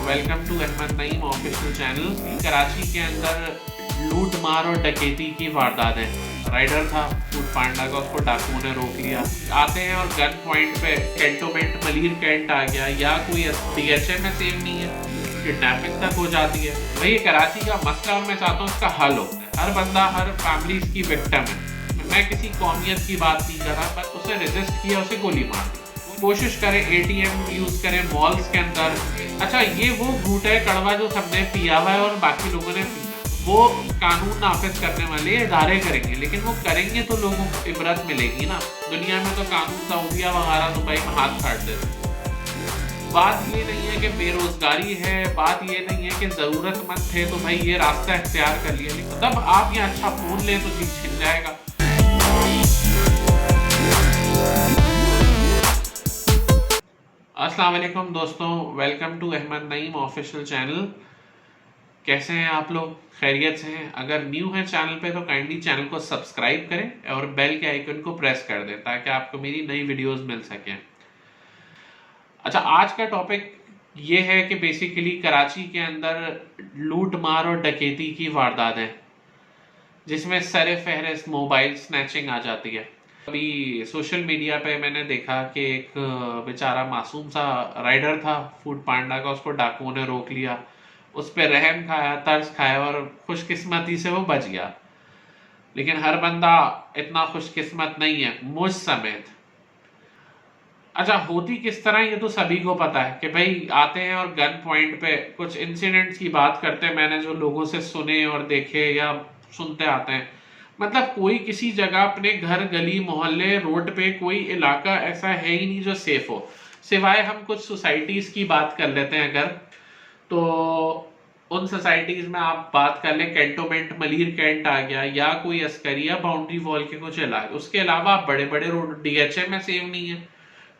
Welcome to Ahmad Naeem official channel. Karachi के अंदर लूट मार और डकैती की वारदातें। राइडर था फूड पांडा का, उसको डाकुओं ने रोक लिया। आते हैं और गन पॉइंट पे कैंटोनमेंट मलिर कैंट आ गया या कोई DHM में सेम नहीं है, किडनैपिंग तक हो जाती है। भाई ये कराची का मसला और मैं चाहता हूँ इसका हल हो। हर बंदा हर फैमिली इसकी विक्टिम है। मैं किसी कौमियत की बात नहीं कर रहा, बस उसे रेजिस्ट किया, उसे गोली मार दी। कोशिश करें ATM यूज करें मॉल्स के अंदर। अच्छा, ये वो घूट है कड़वा जो सबने पिया हुआ है और बाकी लोगों ने पीना। वो कानून नाफिज करने वाले इदारे करेंगे, लेकिन वो करेंगे तो लोगों को इबरत मिलेगी ना। दुनिया में तो कानून सऊदीया वगैरह दुबई में हाथ काट देते। बात ये नहीं है कि बेरोजगारी है, बात ये नहीं है कि जरूरतमंद थे तो भाई ये रास्ता इख्तियार कर लिया, लेकिन तब आप यहाँ अच्छा फोन लें तो चीज छिन जाएगा। अस्सलाम वालेकुम दोस्तों, welcome to Ahmad Naeem official channel. कैसे हैं आप लोग? खैरियत से हैं? अगर न्यू है चैनल पे तो काइंडली चैनल को सब्सक्राइब करें और बेल के आइकन को प्रेस कर दें ताकि आपको मेरी नई वीडियोस मिल सकें। अच्छा, आज का टॉपिक ये है कि बेसिकली कराची के अंदर लूट मार और डकैती की वारदातें, जिसमें सरे फहरिस्त मोबाइल स्नैचिंग आ जाती है। अभी सोशल मीडिया पे मैंने देखा कि एक बेचारा मासूम सा राइडर था फूड पांडा का, उसको डाकुओं ने रोक लिया। उस पर रहम खाया, तर्स खाया और खुशकिस्मती से वो बच गया। लेकिन हर बंदा इतना खुशकिस्मत नहीं है, मुझ समेत। अच्छा, होती किस तरह ये तो सभी को पता है कि भाई आते हैं और गन पॉइंट पे कुछ इंसिडेंट्स की बात करते हैं। मैंने जो लोगों से सुने और देखे या सुनते आते हैं, मतलब कोई किसी जगह अपने घर गली मोहल्ले रोड पे कोई इलाका ऐसा है ही नहीं जो सेफ हो। सिवाय हम कुछ सोसाइटीज की बात कर लेते हैं अगर, तो उन सोसाइटीज में आप बात कर लें कैंटोनमेंट मलिर कैंट आ गया या कोई अस्करिया बाउंड्री वॉल के कुछ इलाके। उसके अलावा बड़े बड़े रोड DHM में सेव नहीं है,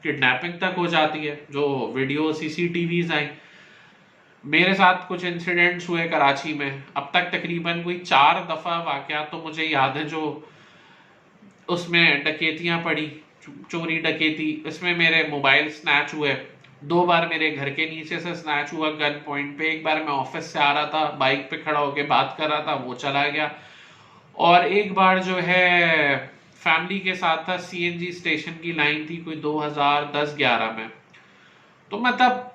किडनैपिंग तक हो जाती है। जो वीडियो CCTVs आई, मेरे साथ कुछ इंसिडेंट्स हुए कराची में। अब तक तकरीबन कोई 4 दफा वाकया तो मुझे याद है जो उसमें डकैतियां पड़ी, चोरी डकैती। इसमें मेरे मोबाइल स्नैच हुए 2 बार। मेरे घर के नीचे से स्नैच हुआ गन पॉइंट पे। एक बार मैं ऑफिस से आ रहा था, बाइक पे खड़ा होकर बात कर रहा था, वो चला गया। और एक बार जो है फैमिली के साथ था, CNG स्टेशन की लाइन थी कोई 2010-11 में। तो मतलब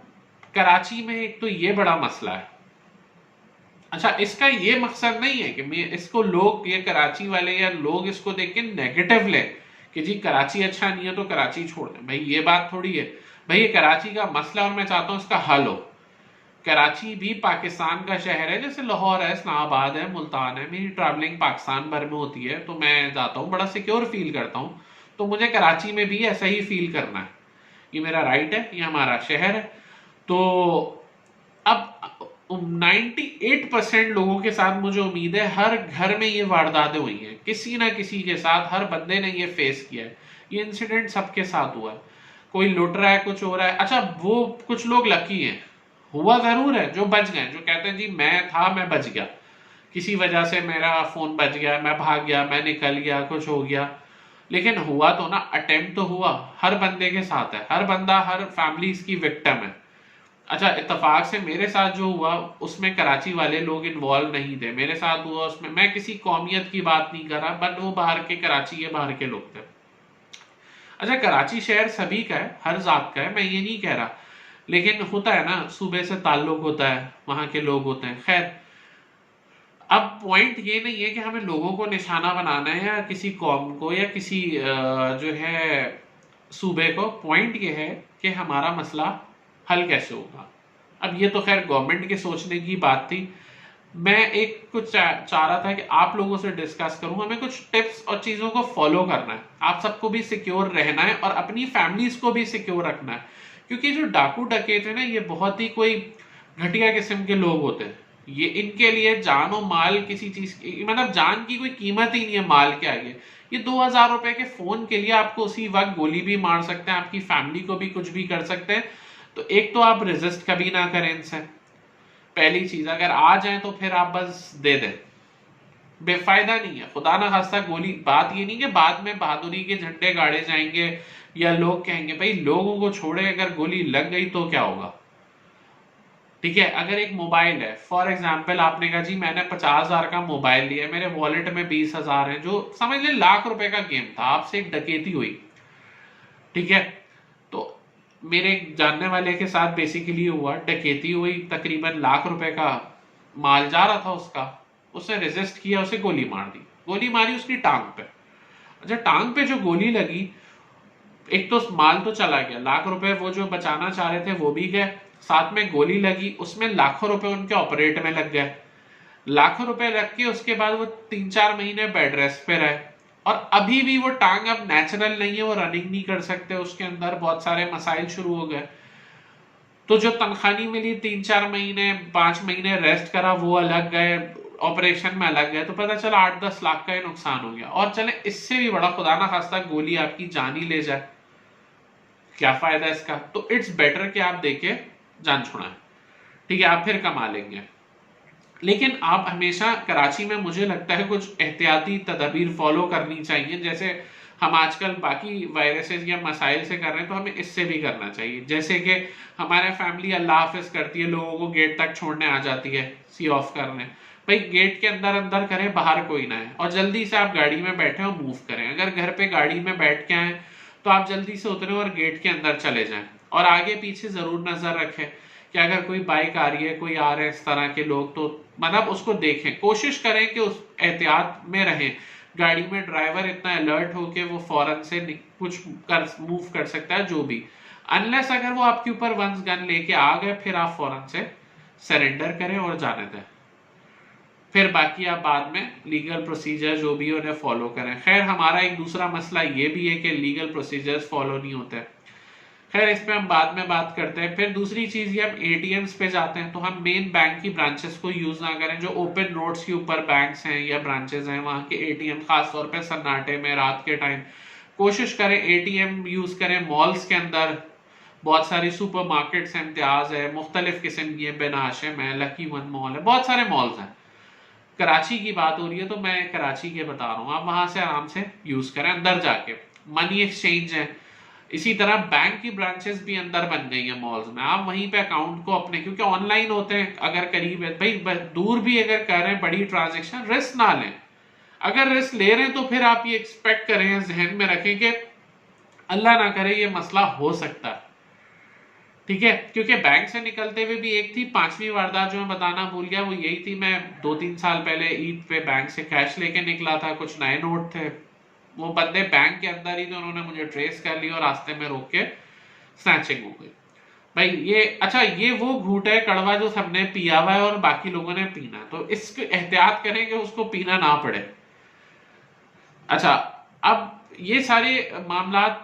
कराची में एक तो ये बड़ा मसला है। अच्छा, इसका ये मकसद नहीं है कि मैं इसको लोग, ये कराची वाले या लोग इसको देख के नेगेटिव ले कि जी कराची अच्छा नहीं है तो कराची छोड़ दें। भाई ये बात थोड़ी है। भाई ये कराची का मसला और मैं चाहता हूँ इसका हल हो। कराची भी पाकिस्तान का शहर है, जैसे लाहौर है, इस्लामाबाद है, मुल्तान है। मेरी ट्रैवलिंग पाकिस्तान भर में होती है तो मैं जाता हूँ, बड़ा सिक्योर फील करता हूँ। तो मुझे कराची में भी ऐसा ही फील करना है। ये मेरा राइट है, ये हमारा शहर है। तो अब 98% लोगों के साथ मुझे उम्मीद है हर घर में ये वारदातें हुई हैं, किसी ना किसी के साथ। हर बंदे ने ये फेस किया है। ये इंसिडेंट सबके साथ हुआ है। कोई लुट रहा है, कुछ हो रहा है। अच्छा, वो कुछ लोग लकी हैं, हुआ जरूर है, जो बच गए, जो कहते हैं जी मैं था, मैं बच गया, किसी वजह से मेरा फोन बच गया, मैं भाग गया, मैं निकल गया, कुछ हो गया। लेकिन हुआ तो ना, अटेम्प्ट तो हुआ। हर बंदे के साथ है, हर बंदा हर फैमिली इसकी विक्टिम है। अच्छा, इत्तेफाक से मेरे साथ जो हुआ उसमें कराची वाले लोग इन्वॉल्व नहीं थे। मेरे साथ हुआ उसमें, मैं किसी कौमियत की बात नहीं कर रहा, बट वो बाहर के, कराची के बाहर के लोग थे। अच्छा, कराची शहर सभी का है, हर जात का है, मैं ये नहीं कह रहा। लेकिन होता है ना, सूबे से ताल्लुक होता है, वहां के लोग होते हैं। खैर, अब पॉइंट ये नहीं है कि हमें लोगों को निशाना बनाना है या किसी कौम को या किसी जो है सूबे को। पॉइंट ये है कि हमारा मसला हल कैसे होगा। अब ये तो खैर गवर्नमेंट के सोचने की बात थी। मैं एक कुछ चाह रहा था कि आप लोगों से डिस्कस करूं। हमें कुछ टिप्स और चीजों को फॉलो करना है। आप सबको भी सिक्योर रहना है और अपनी फैमिलीज को भी सिक्योर रखना है। क्योंकि जो डाकू डकैत है ना, ये बहुत ही कोई घटिया किस्म के लोग होते हैं। ये इनके लिए जान और माल किसी चीज की, मतलब जान की कोई कीमत ही नहीं है माल के आगे। ये 2000 रुपए के फोन के लिए आपको उसी वक्त गोली भी मार सकते हैं, आपकी फैमिली को भी कुछ भी कर सकते हैं। तो एक तो आप रेजिस्ट कभी ना करें इनसे। पहली चीज, अगर आ जाए तो फिर आप बस दे दें, बेफायदा नहीं है। खुदा ना खास्ता गोली, बात ये नहीं कि बाद में बहादुरी के झंडे गाड़े जाएंगे या लोग कहेंगे भाई लोगों को छोड़े, अगर गोली लग गई तो क्या होगा। ठीक है, अगर एक मोबाइल है, फॉर एग्जाम्पल आपने कहा जी मैंने 50,000 का मोबाइल लिया, मेरे वॉलेट में 20,000 है, जो समझ ले लाख रुपए का गेम था, आपसे एक डकैती हुई, ठीक है, तो मेरे एक जानने वाले के साथ बेसिकली हुआ, डकैती हुई, तकरीबन लाख रुपए का माल जा रहा था उसका, उसने रेजिस्ट किया, उसे गोली मार दी, गोली मारी उसकी टांग पे। अच्छा, टांग पे जो गोली लगी, एक तो माल तो चला गया, लाख रुपए वो जो बचाना चाह रहे थे वो भी गए, साथ में गोली लगी, उसमें लाखों रुपए उनके ऑपरेट में लग गए, लाखों रुपए लग के उसके बाद वो 3-4 महीने बेड रेस्ट पे रहे, और अभी भी वो टांग अब नेचुरल नहीं है, वो रनिंग नहीं कर सकते, उसके अंदर बहुत सारे मसाइल शुरू हो गए। तो जो तनख्वाही मिली 3-4 महीने, 5 महीने रेस्ट करा, वो अलग गए, ऑपरेशन में अलग गए, तो पता चला 8-10 लाख का ही नुकसान हो गया। और चले इससे भी बड़ा, खुदा ना खास्ता गोली आपकी जान ही ले जाए, क्या फायदा इसका? तो इट्स बेटर कि आप देके जान छुड़ाएं, ठीक है, आप फिर कमा लेंगे। लेकिन आप हमेशा कराची में, मुझे लगता है, कुछ एहतियाती तदबीर फॉलो करनी चाहिए, जैसे हम आजकल बाकी वायरसेस या मसाइल से कर रहे हैं, तो हमें इससे भी करना चाहिए। जैसे कि हमारे फैमिली अल्लाह हाफिज करती है, लोगों को गेट तक छोड़ने आ जाती है, सी ऑफ करने, भाई गेट के अंदर अंदर करें, बाहर कोई ना है, और जल्दी से आप गाड़ी में बैठे और मूव करें। अगर घर पे गाड़ी में बैठ के आए तो आप जल्दी से उतरे और गेट के अंदर चले जाएं, और आगे पीछे जरूर नजर रखें कि अगर कोई बाइक आ रही है, कोई आ रहे हैं इस तरह के लोग, तो मतलब उसको देखें, कोशिश करें कि उस एहतियात में रहें। गाड़ी में ड्राइवर इतना अलर्ट हो कि वो फौरन से कुछ कर मूव कर सकता है, जो भी, अनलेस अगर वो आपके ऊपर वंस गन लेके आ गए, फिर आप फौरन से सरेंडर करें और जाने दें, फिर बाकी आप बाद में लीगल प्रोसीजर जो भी उन्हें फॉलो करें। खैर, हमारा एक दूसरा मसला ये भी है कि लीगल प्रोसीजर्स फॉलो नहीं होते, खैर इस पे हम बाद में बात करते हैं। फिर दूसरी चीज, ये हम एटीएम्स पे जाते हैं तो हम मेन बैंक की ब्रांचेस को यूज ना करें, जो ओपन रोड्स के ऊपर बैंक्स हैं या ब्रांचेस हैं, वहां के एटीएम, खासतौर पे सन्नाटे में रात के टाइम, कोशिश करें एटीएम यूज करें मॉल्स के अंदर। बहुत सारी सुपर मार्केट्स हैं, इम्तियाज है, मुख्तलिफ किस्म की है, बेनाशिम है, लकी वन मॉल है, बहुत सारे मॉल्स हैं। कराची की बात हो रही है तो मैं कराची के बता रहा हूँ, आप वहां से आराम से यूज करें अंदर जाके। मनी एक्सचेंज है, इसी तरह बैंक की ब्रांचेस भी अंदर बन गई है मॉल्स में, आप वहीं पे अकाउंट को अपने, क्योंकि ऑनलाइन होते हैं, अगर करीब है भाई, दूर भी अगर कर रहे हैं बड़ी ट्रांजेक्शन, रिस्क ना लें। अगर रिस्क ले रहे हैं तो फिर आप ये एक्सपेक्ट करें, जहन में रखें कि अल्लाह ना करे ये मसला हो सकता है, ठीक है। क्योंकि बैंक से निकलते हुए भी एक थी, 5वीं वारदात जो मैं बताना भूल गया, वो यही थी, मैं 2-3 साल पहले ईद पे बैंक से कैश लेके निकला था, कुछ नए नोट थे, वो बंदे बैंक के अंदर ही थे, उन्होंने मुझे ट्रेस कर लिया और रास्ते में रोक के स्नैचिंग हो गई। भाई ये, अच्छा, ये वो घूट है कड़वा जो सबने पिया हुआ है और बाकी लोगों ने पीना है, तो इसको एहतियात करें कि उसको पीना ना पड़े। अच्छा, अब ये सारे मामलात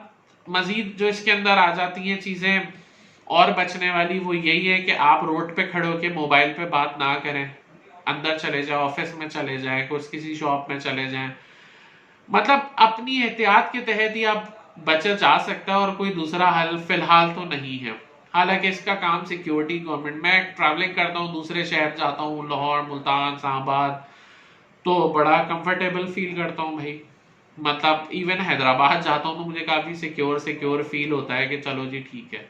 मजीद जो इसके अंदर आ जाती हैं चीजें और बचने वाली, वो यही है कि आप रोड पे खड़े होकर मोबाइल पे बात ना करें, अंदर चले जाए, ऑफिस में चले जाए, कुछ किसी शॉप में चले जाएं, मतलब अपनी एहतियात के तहत ही आप बचा जा सकता है, और कोई दूसरा हल फिलहाल तो नहीं है। हालांकि इसका काम सिक्योरिटी गवर्नमेंट, मैं ट्रैवलिंग करता हूँ, दूसरे शहर जाता हूँ, लाहौर, मुल्तान, इस्लामाबाद, तो बड़ा कंफर्टेबल फील करता हूँ भाई, मतलब इवन हैदराबाद जाता हूँ तो मुझे काफी सिक्योर फील होता है कि चलो जी ठीक है।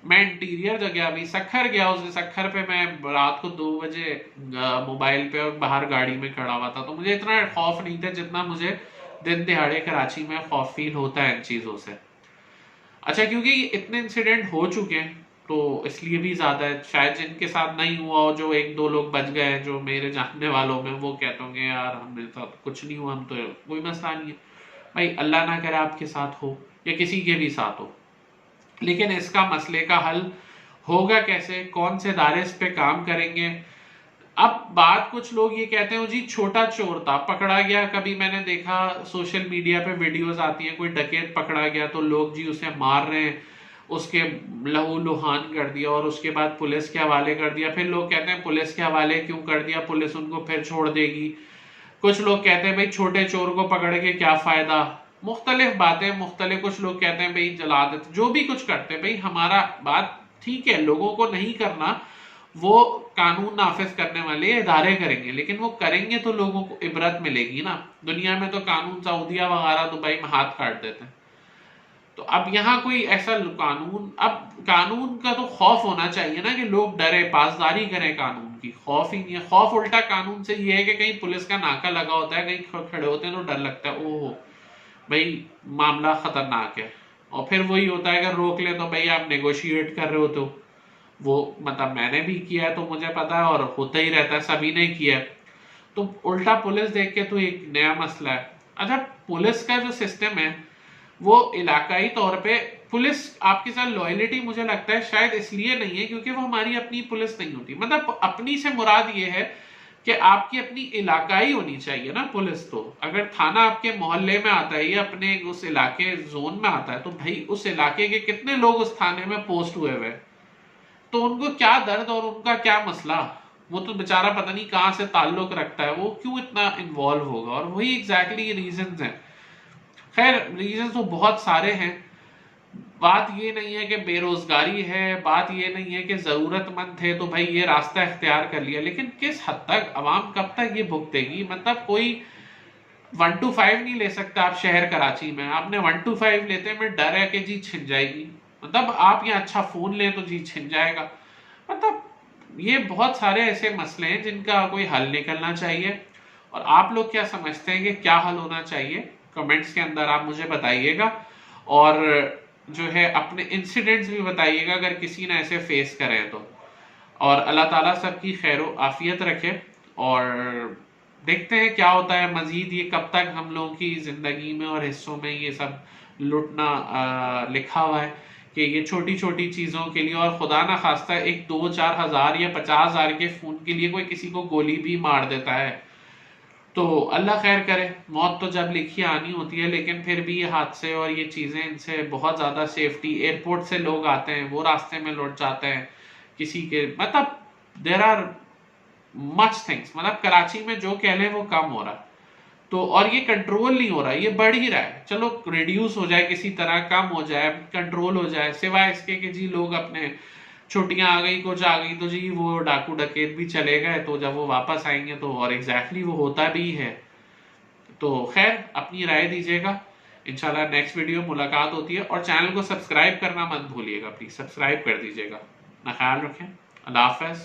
मैं इंटीरियर जगह, अभी सखर गया, उस सखर पे मैं रात को 2 बजे मोबाइल पे और बाहर गाड़ी में खड़ा हुआ था, तो मुझे इतना खौफ नहीं था जितना मुझे दिन दिहाड़े कराची में खौफ फील होता है इन चीजों से। अच्छा, क्योंकि इतने इंसिडेंट हो चुके हैं तो इसलिए भी ज्यादा है, शायद जिनके साथ नहीं हुआ और जो 1-2 लोग बच गए हैं जो मेरे जानने वालों में, वो कहते होंगे यार हमें साथ कुछ नहीं हुआ, हम तो कोई मसला नहीं है। भाई अल्लाह ना करे आपके साथ हो या किसी के भी साथ हो, लेकिन इसका मसले का हल होगा कैसे, कौन से दायरे इस पे काम करेंगे। अब बात, कुछ लोग ये कहते हैं जी छोटा चोर था, पकड़ा गया, कभी मैंने देखा सोशल मीडिया पे वीडियोस आती हैं, कोई डकैत पकड़ा गया तो लोग जी उसे मार रहे हैं, उसके लहू लुहान कर दिया और उसके बाद पुलिस के हवाले कर दिया। फिर लोग कहते हैं पुलिस के हवाले क्यों कर दिया, पुलिस उनको फिर छोड़ देगी। कुछ लोग कहते हैं भाई छोटे चोर को पकड़ के क्या फायदा, मुख्तलिफ बातें मुख्तलिफ। कुछ लोग कहते हैं भाई जला देते, जो भी कुछ करते हैं भाई, हमारा बात ठीक है, लोगों को नहीं करना, वो कानून नाफिज करने वाले इदारे करेंगे, लेकिन वो करेंगे तो लोगों को इबरत मिलेगी ना। दुनिया में तो कानून सऊदिया वगैरह दुबई में हाथ काट देते हैं, तो अब यहाँ कोई ऐसा कानून, अब कानून का तो खौफ होना चाहिए ना कि लोग डरे, पासदारी करें कानून की। खौफ ही नहीं है। खौफ उल्टा कानून से ये है कि कहीं पुलिस का नाका लगा होता है, कहीं खड़े होते हैं तो डर लगता है, ओहो भाई मामला खतरनाक है। और फिर वही होता है, अगर रोक ले तो भाई आप नेगोशिएट कर रहे हो, तो वो मतलब मैंने भी किया है तो मुझे पता है, और होता ही रहता है, सभी ने किया है। तो उल्टा पुलिस देख के तो एक नया मसला है। अच्छा, पुलिस का जो सिस्टम है वो इलाकाई तौर पे, पुलिस आपके साथ लॉयलिटी मुझे लगता है शायद इसलिए नहीं है क्योंकि वो हमारी अपनी पुलिस नहीं होती। मतलब अपनी से मुराद ये है कि आपकी अपनी इलाकाई होनी चाहिए ना पुलिस। तो अगर थाना आपके मोहल्ले में आता है या अपने उस इलाके जोन में आता है, तो भाई उस इलाके के कितने लोग उस थाने में पोस्ट हुए हुए, तो उनको क्या दर्द और उनका क्या मसला, वो तो बेचारा पता नहीं कहां से ताल्लुक रखता है, वो क्यों इतना इन्वॉल्व होगा। और वही एग्जैक्टली रीजंस हैं। खैर रीजंस तो बहुत सारे हैं। बात ये नहीं है कि बेरोजगारी है, बात ये नहीं है कि जरूरतमंद थे तो भाई ये रास्ता इख्तियार कर लिया, लेकिन किस हद तक अवाम कब तक ये भुगतेगी। मतलब कोई 1 to 5 नहीं ले सकता आप शहर कराची में। आपने 1 to 5 लेते में डर है कि जी छिन जाएगी। मतलब आप यहाँ अच्छा फोन लें तो जी छिन जाएगा। मतलब ये बहुत सारे ऐसे मसले हैं जिनका कोई हल निकलना चाहिए। और आप लोग क्या समझते हैं कि क्या हल होना चाहिए, कमेंट्स के अंदर आप मुझे बताइएगा। और जो है अपने इंसिडेंट्स भी बताइएगा अगर किसी ने ऐसे फेस करे तो। और अल्लाह ताला सबकी खैर आफियत रखे। और देखते हैं क्या होता है मजीद, ये कब तक हम लोगों की जिंदगी में और हिस्सों में ये सब लुटना लिखा हुआ है कि ये छोटी छोटी चीजों के लिए, और खुदा ना खास्ता एक 2-4 हजार या 50 हजार के फोन के लिए कोई किसी को गोली भी मार देता है। तो अल्लाह खैर करे। मौत तो जब लिखी आनी होती है, लेकिन फिर भी ये हादसे और ये चीजें, इनसे बहुत ज्यादा सेफ्टी, एयरपोर्ट से लोग आते हैं वो रास्ते में लौट जाते हैं किसी के, मतलब देर आर मच थिंग्स। मतलब कराची में जो कह लें वो कम हो रहा, तो और ये कंट्रोल नहीं हो रहा, ये बढ़ ही रहा है। चलो रिड्यूस हो जाए किसी तरह, कम हो जाए, कंट्रोल हो जाए, सिवाय इसके कि जी लोग अपने छुट्टियां आ गई, कुछ आ गई तो जी वो डाकू डकैत भी चले गए, तो जब वो वापस आएंगे तो और एग्जैक्टली वो होता भी है। तो खैर अपनी राय दीजिएगा। इंशाल्लाह नेक्स्ट वीडियो मुलाकात होती है। और चैनल को सब्सक्राइब करना मत भूलिएगा, प्लीज सब्सक्राइब कर दीजिएगा। अपना ख्याल रखें। अल्लाह हाफ़िज़।